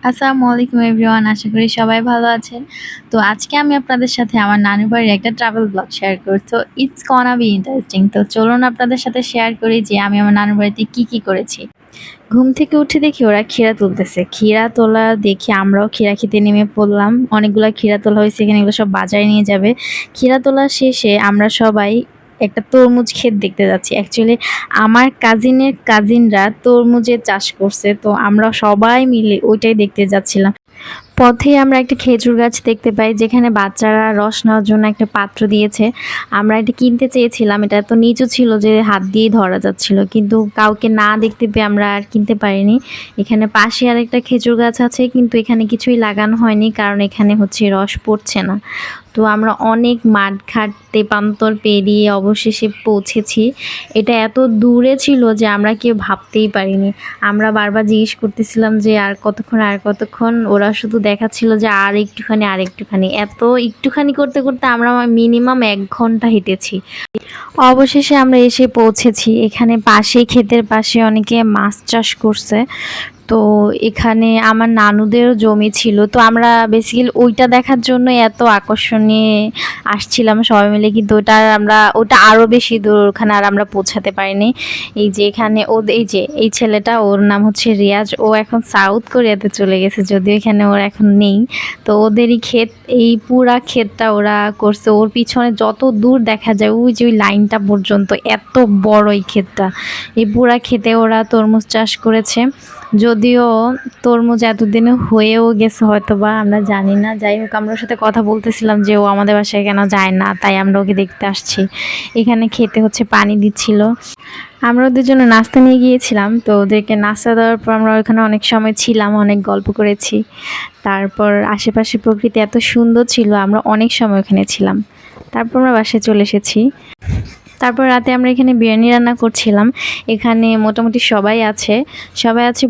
আসসালামু আলাইকুম এভরিওয়ান, আশা করি সবাই ভালো আছেন। তো আজকে আমি আপনাদের সাথে আমার নানুর বাড়ির একটা ট্রাভেল ব্লগ শেয়ার করব। তো ইটস গনা বি ইন্টারেস্টিং। তো চলুন আপনাদের সাথে শেয়ার করি যে আমি আমার নানুর বাড়িতে কি করেছি। ঘুম থেকে উঠে দেখি ওরা ক্ষীরা তুলতেছে। ক্ষীরা তোলা দেখে আমরাও ক্ষীরা খেতে নেমে পড়লাম। অনেকগুলা ক্ষীরা তোলা হয়েছে, এখানে এগুলো সব বাজারে নিয়ে যাবে। ক্ষীরা তোলা শেষে আমরা সবাই একটা তরমুজ ক্ষেত দেখতে যাচ্ছি। অ্যাকচুয়ালি আমার কাজিনরা তরমুজের চাষ করছে, তো আমরা সবাই মিলে ওইটাই দেখতে যাচ্ছিলাম। পথে আমরা একটা খেজুর গাছ দেখতে পাই, যেখানে বাচ্চারা রস নেওয়ার জন্য একটা পাত্র দিয়েছে। আমরা এটা কিনতে চেয়েছিলাম, এটা এত নিচু ছিল যে হাত দিয়েই ধরা যাচ্ছিল, কিন্তু কাউকে না দেখতে পেয়ে আমরা আর কিনতে পারিনি। এখানে পাশে আরেকটা খেজুর গাছ আছে, কিন্তু এখানে কিছুই লাগানো হয়নি, কারণ এখানে হচ্ছে রস পড়ছে না। তো আমরা অনেক মাঠঘাট তেপান্তর পেরিয়ে অবশেষে পৌঁছেছি। এটা এত দূরে ছিল যে আমরা কেউ ভাবতেই পারিনি। আমরা বারবার জিজ্ঞেস করতেছিলাম যে আর কতক্ষণ। ওরা শুধু দেখাচ্ছিল যে আর একটুখানি। এত একটুখানি করতে করতে আমরা মিনিমাম 1 ঘন্টা হেঁটেছি। অবশেষে আমরা এসে পৌঁছেছি। এখানে পাশেই, ক্ষেতের পাশে অনেকে মাছ চাষ করছে। তো এখানে আমার নানুদেরও জমি ছিল, তো আমরা বেসিক্যালি ওইটা দেখার জন্য এত আকর্ষণীয় আসছিলাম সবাই মিলে, কিন্তু ওটা আরও বেশি দূর, ওখানে আর আমরা পৌঁছাতে পারিনি। এই যে এখানে এই ছেলেটা, ওর নাম হচ্ছে রিয়াজ, ও এখন সাউথ কোরিয়াতে চলে গেছে, যদিও এখানে ওর এখন নেই। তো ওদেরই ক্ষেত, এই পুরা ক্ষেতটা ওরা করছে। ওর পিছনে যত দূর দেখা যায় ওই যে ওই লাইনটা পর্যন্ত, এত বড় এই ক্ষেতটা। এই পুরা ক্ষেতে ওরা তরমুজ চাষ করেছে। যদিও তরমুজ এতদিনে হয়েও গেছে হয়তো বা, আমরা জানি না। যাই হোক, আমরা ওর সাথে কথা বলতেছিলাম যে ও আমাদের বাসায় কেন যায় না, তাই আমরা ওকে দেখতে আসছি। এখানে খেতে হচ্ছে পানি দিচ্ছিল। আমরা ওদের জন্য নাস্তা নিয়ে গিয়েছিলাম, তো ওদেরকে নাস্তা দেওয়ার পর আমরা ওখানে অনেক সময় ছিলাম, অনেক গল্প করেছি। তারপর আশেপাশে প্রকৃতি এত সুন্দর ছিল, আমরা অনেক সময় ওখানে ছিলাম। তারপর আমরা বাসায় চলে এসেছি। তারপর রাতে আমরা এখানে বিরিয়ানি রান্না করছিলাম। এখানে মোটামুটি সবাই আছে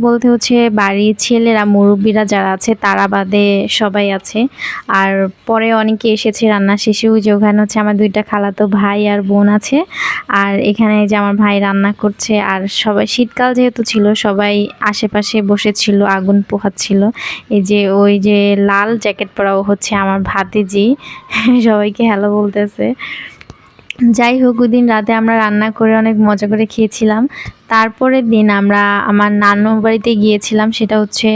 বলতে হচ্ছে বাড়ির ছেলেরা, মুরব্বীরা যারা আছে তারা বাদে সবাই আছে। আর পরে অনেকে এসেছে রান্না শেষে। ওই যে ওখানে হচ্ছে আমার 2টা খালাতো ভাই আর বোন আছে। আর এখানে যে আমার ভাই রান্না করছে, আর সবাই শীতকাল যেহেতু ছিল সবাই আশেপাশে বসেছিল, আগুন পোহাচ্ছিল। এই যে ওই যে লাল জ্যাকেট পরাও হচ্ছে আমার ভাতিজি, সবাইকে হ্যালো বলতেছে। যাই হোক, ওইদিন রাতে আমরা রান্না করে অনেক মজা করে খেয়েছিলাম। তারপরের দিন আমরা আমার নানুর বাড়িতে গিয়েছিলাম। সেটা হচ্ছে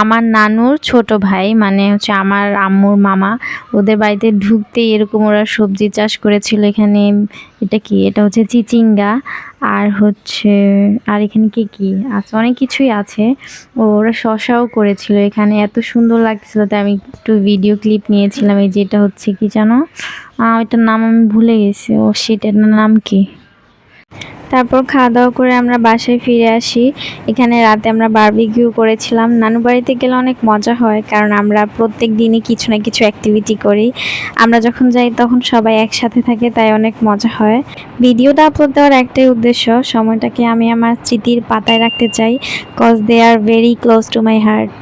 আমার নানুর ছোট ভাই, মানে হচ্ছে আমার আম্মুর মামা। ওদের বাড়িতে ঢুকতে এরকম ওরা সবজি চাষ করেছিল। এখানে এটা হচ্ছে চিচিঙ্গা, আর এখানে কি আছে, অনেক কিছুই আছে। ওরা শশাও করেছিল এখানে, এত সুন্দর লাগছিল, তাই আমি একটু ভিডিও ক্লিপ নিয়েছিলাম। এই যে এটা হচ্ছে কি জানো, এটার নাম আমি ভুলে গেছি। এটার নাম কি। তারপর খাওয়া দাওয়া করে আমরা বাসায় ফিরে আসি। এখানে রাতে আমরা বারবিকিউ করেছিলাম। নানু বাড়িতে গেলে অনেক মজা হয়, কারণ আমরা প্রত্যেক দিনই কিছু না কিছু অ্যাক্টিভিটি করি। আমরা যখন যাই তখন সবাই একসাথে থাকে, তাই অনেক মজা হয়। ভিডিওটা আপলোড দেওয়ার একটাই উদ্দেশ্য, সময়টাকে আমি আমার স্মৃতির পাতায় রাখতে চাই, cause they are very close to my heart.